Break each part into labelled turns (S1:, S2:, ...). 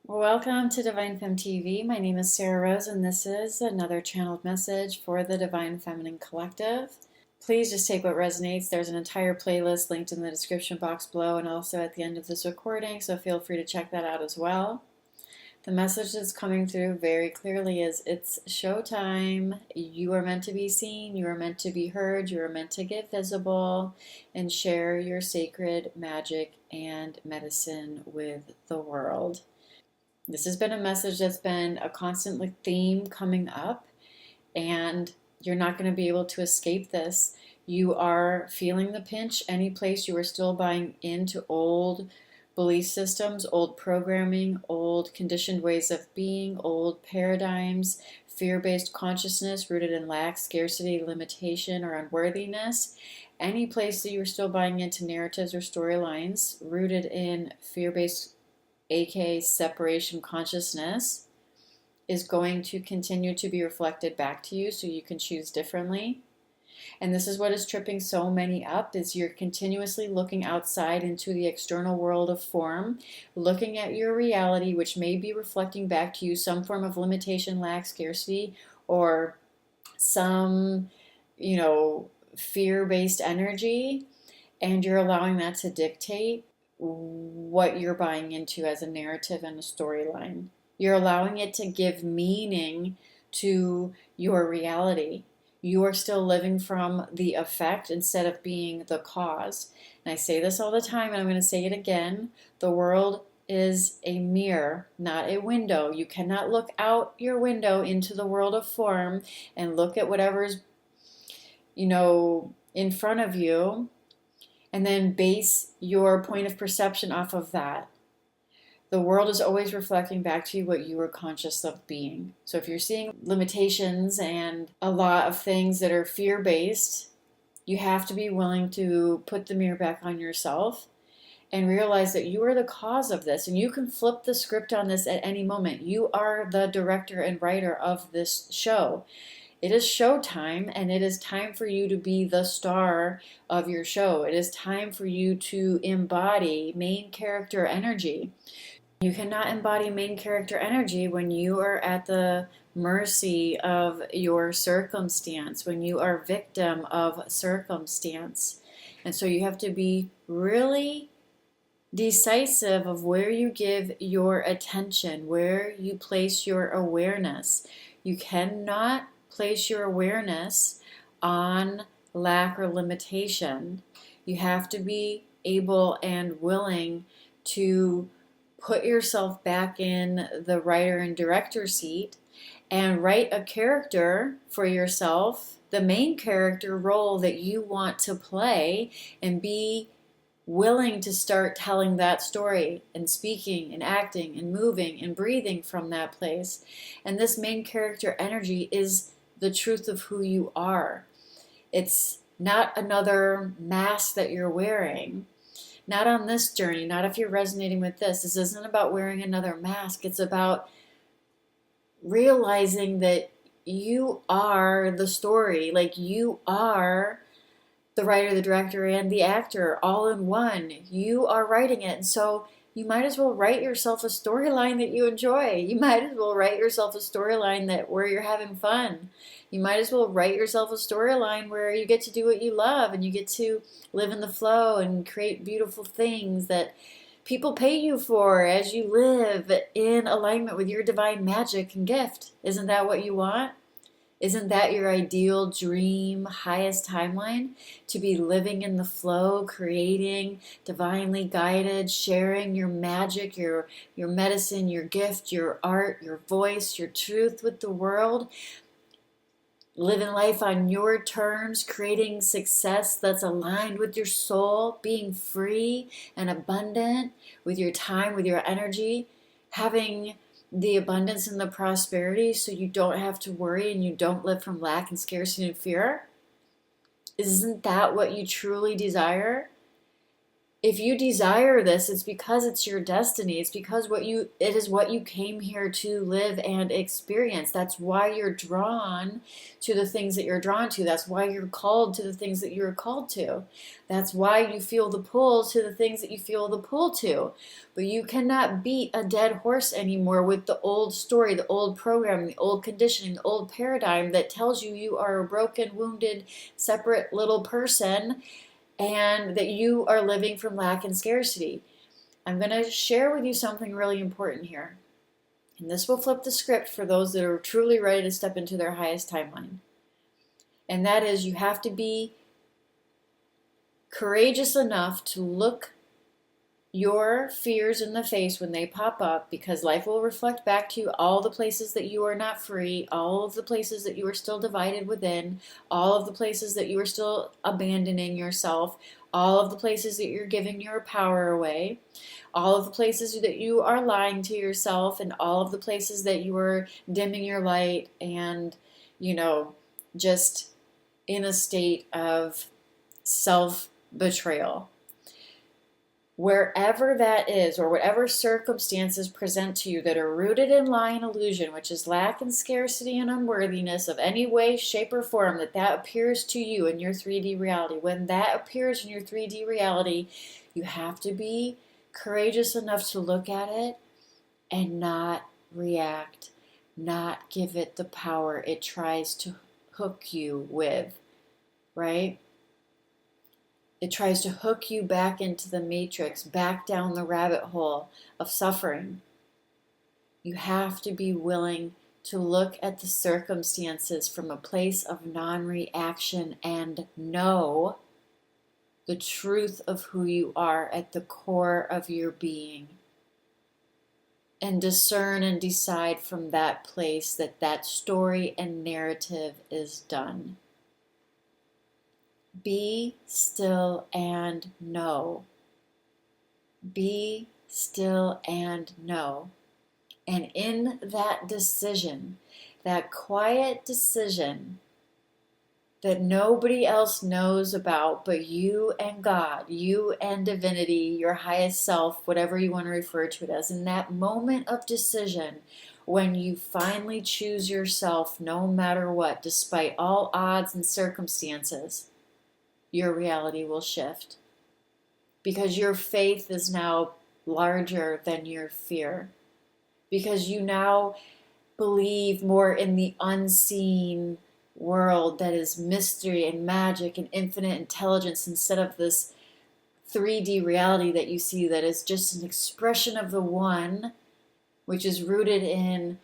S1: Welcome to Divine Femme TV. My name is Sarah Rose, and this is another channeled message for the Divine Feminine Collective. Please just take what resonates. There's an entire playlist linked in the description box below and also at the end of this recording, so feel free to check that out as well. The message that's coming through very clearly is it's showtime. You are meant to be seen, you are meant to be heard, you are meant to get visible and share your sacred magic and medicine with the world. This has been a message that's been a constant theme coming up, and you're not going to be able to escape this. You are feeling the pinch any place you are still buying into old belief systems, old programming, old conditioned ways of being, old paradigms, fear-based consciousness rooted in lack, scarcity, limitation, or unworthiness. Any place that you're still buying into narratives or storylines rooted in fear-based, aka separation consciousness, is going to continue to be reflected back to you so you can choose differently. And this is what is tripping so many up, is you're continuously looking outside into the external world of form, looking at your reality, which may be reflecting back to you some form of limitation, lack, scarcity, or some, fear-based energy, and you're allowing that to dictate what you're buying into as a narrative and a storyline. You're allowing it to give meaning to your reality. You are still living from the effect instead of being the cause. And I say this all the time, and I'm going to say it again. The world is a mirror, not a window. You cannot look out your window into the world of form and look at whatever's, in front of you and then base your point of perception off of that. The world is always reflecting back to you what you are conscious of being. So if you're seeing limitations and a lot of things that are fear-based, you have to be willing to put the mirror back on yourself and realize that you are the cause of this. And you can flip the script on this at any moment. You are the director and writer of this show. It is showtime, and it is time for you to be the star of your show. It is time for you to embody main character energy. You cannot embody main character energy when you are at the mercy of your circumstance, when you are victim of circumstance. And so you have to be really decisive of where you give your attention, where you place your awareness. You cannot place your awareness on lack or limitation. You have to be able and willing to put yourself back in the writer and director seat and write a character for yourself, the main character role that you want to play, and be willing to start telling that story and speaking and acting and moving and breathing from that place. And this main character energy is the truth of who you are. It's not another mask that you're wearing. Not on this journey, not if you're resonating with this. This isn't about wearing another mask. It's about realizing that you are the story. Like, you are the writer, the director, and the actor all in one. You are writing it. And so you might as well write yourself a storyline that you enjoy. You might as well write yourself a storyline where you're having fun. You might as well write yourself a storyline where you get to do what you love and you get to live in the flow and create beautiful things that people pay you for as you live in alignment with your divine magic and gift. Isn't that what you want? Isn't that your ideal dream, highest timeline? To be living in the flow, creating, divinely guided, sharing your magic, your medicine, your gift, your art, your voice, your truth with the world. Living life on your terms, creating success that's aligned with your soul, being free and abundant with your time, with your energy, having the abundance and the prosperity so you don't have to worry and you don't live from lack and scarcity and fear. Isn't that what you truly desire? If you desire this, it's because it's your destiny. It's because it is what you came here to live and experience. That's why you're drawn to the things that you're drawn to. That's why you're called to the things that you're called to. That's why you feel the pull to the things that you feel the pull to. But you cannot beat a dead horse anymore with the old story, the old programming, the old conditioning, the old paradigm that tells you you are a broken, wounded, separate little person, and that you are living from lack and scarcity. I'm going to share with you something really important here. And this will flip the script for those that are truly ready to step into their highest timeline. And that is, you have to be courageous enough to look your fears in the face when they pop up, because life will reflect back to you all the places that you are not free, all of the places that you are still divided within, all of the places that you are still abandoning yourself, all of the places that you're giving your power away, all of the places that you are lying to yourself, and all of the places that you are dimming your light and, just in a state of self-betrayal. Wherever that is, or whatever circumstances present to you that are rooted in lie and illusion, which is lack and scarcity and unworthiness of any way, shape, or form, that appears to you in your 3D reality. When that appears in your 3D reality, you have to be courageous enough to look at it and not react, not give it the power it tries to hook you with, right? It tries to hook you back into the matrix, back down the rabbit hole of suffering. You have to be willing to look at the circumstances from a place of non-reaction and know the truth of who you are at the core of your being. And discern and decide from that place that story and narrative is done. Be still and know. Be still and know. And in that decision, that quiet decision that nobody else knows about but you and God, you and divinity, your highest self, whatever you want to refer to it as, in that moment of decision, when you finally choose yourself no matter what, despite all odds and circumstances, your reality will shift, because your faith is now larger than your fear, because you now believe more in the unseen world that is mystery and magic and infinite intelligence, instead of this 3D reality that you see that is just an expression of the one, which is rooted in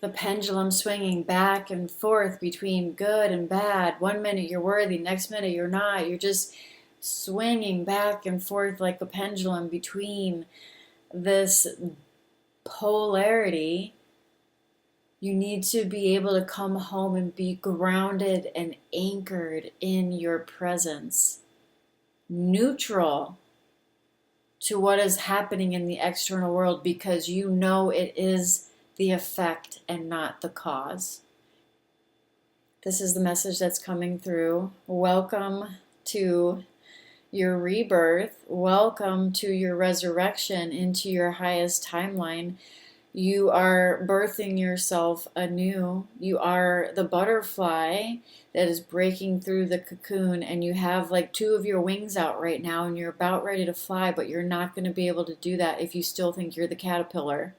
S1: the pendulum swinging back and forth between good and bad. 1 minute you're worthy, next minute you're not. You're just swinging back and forth like a pendulum between this polarity. You need to be able to come home and be grounded and anchored in your presence, neutral to what is happening in the external world, because you know it is the effect and not the cause. This is the message that's coming through. Welcome to your rebirth. Welcome to your resurrection into your highest timeline. You are birthing yourself anew. You are the butterfly that is breaking through the cocoon, and you have like 2 of your wings out right now, and you're about ready to fly, but you're not going to be able to do that if you still think you're the caterpillar.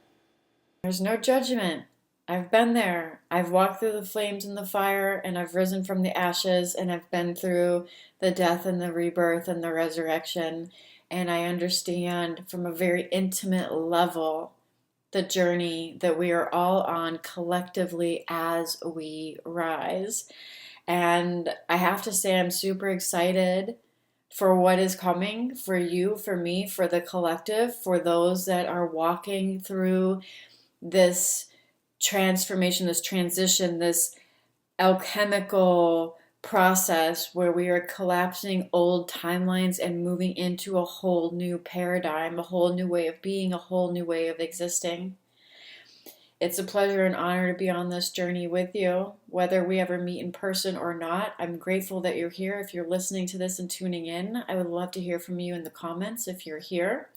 S1: There's no judgment. I've been there. I've walked through the flames and the fire, and I've risen from the ashes, and I've been through the death and the rebirth and the resurrection, and I understand from a very intimate level the journey that we are all on collectively as we rise. And I have to say, I'm super excited for what is coming for you, for me, for the collective, for those that are walking through this transformation, this transition, this alchemical process where we are collapsing old timelines and moving into a whole new paradigm, a whole new way of being, a whole new way of existing. It's a pleasure and honor to be on this journey with you, whether we ever meet in person or not. I'm grateful that you're here. If you're listening to this and tuning in, I would love to hear from you in the comments if you're here.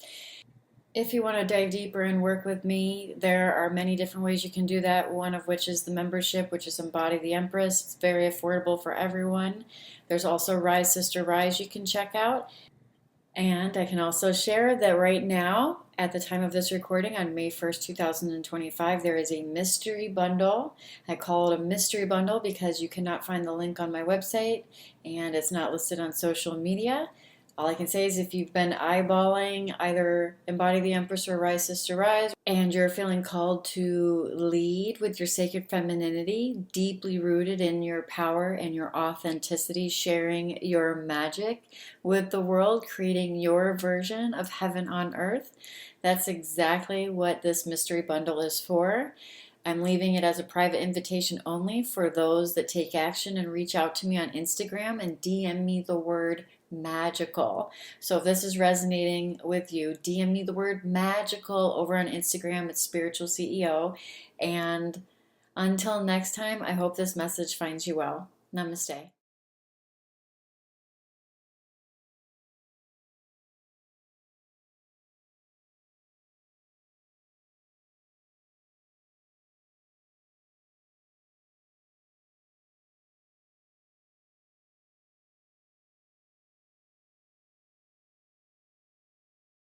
S1: If you want to dive deeper and work with me, there are many different ways you can do that. One of which is the membership, which is Embody the Empress. It's very affordable for everyone. There's also Rise Sister Rise you can check out. And I can also share that right now, at the time of this recording on May 1st, 2025, there is a mystery bundle. I call it a mystery bundle because you cannot find the link on my website and it's not listed on social media. All I can say is if you've been eyeballing either Embody the Empress or Rise Sister Rise, and you're feeling called to lead with your sacred femininity, deeply rooted in your power and your authenticity, sharing your magic with the world, creating your version of heaven on earth, that's exactly what this mystery bundle is for. I'm leaving it as a private invitation only for those that take action and reach out to me on Instagram and DM me the word magical. So if this is resonating with you, DM me the word magical over on Instagram at Spiritual CEO. And until next time, I hope this message finds you well. Namaste.